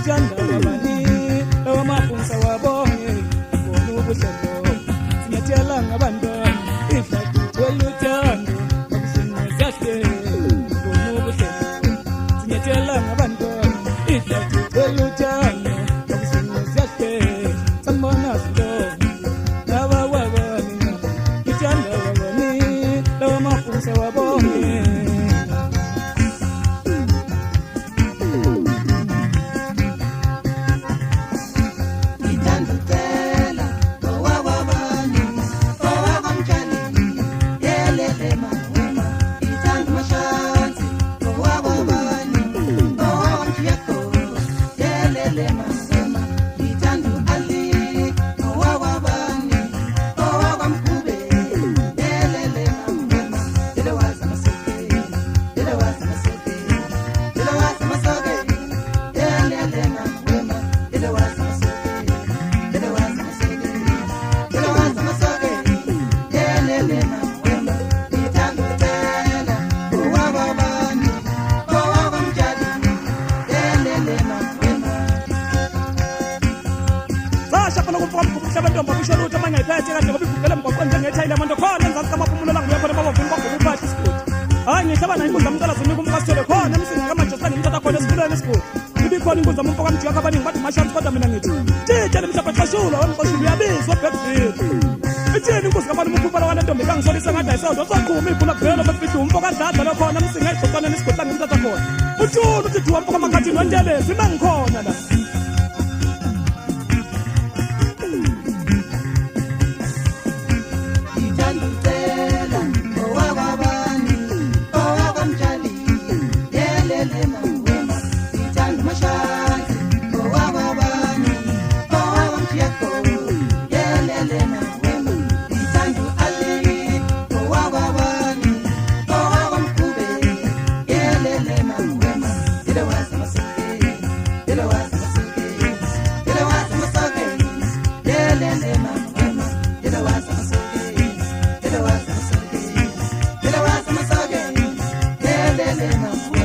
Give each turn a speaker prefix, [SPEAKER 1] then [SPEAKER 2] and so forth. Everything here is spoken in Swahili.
[SPEAKER 1] Ngithanda babani lawa maphunsa wabonge ngobuhlelo sinyathela ngabantwana ihlathi thweluthando akusingazahle ngobuhlelo sinyathela ngabantwana ihlathi thweluthando akusingazahle sambona silo lawa wabani ngithanda babani lawa maphunsa wabonge Ntomba kushona ukuthi amanye ayiphethe kahle ngoba igugela emgwaqweni njengethayile manje khona enzansi kamaphumulo la nguya khona babavuni bagqoka uphahla isigodi hayi ngihlaba nayo inkundla mntala zinika umkasithole khona emsini kamajosani ngimthatha khona esifulweni isigodi ibikhona inkundla mumfoka mjiyakho abaningi bathi mashansi kodwa mina ngithi titshe lemhlapha xashula wemxoshula uyabizwa Blackville ithini inkosi kabani umphumela wale ntombi kangisolisa ngathi ayisodwa soqhuma iphula kuphela befihla umfoka adladla lokhona emsini ayixoxana nesigodi la ngimthatha khona uthula uthi duwa mfoka makhathini wentelezi ima ngikhona la
[SPEAKER 2] Elena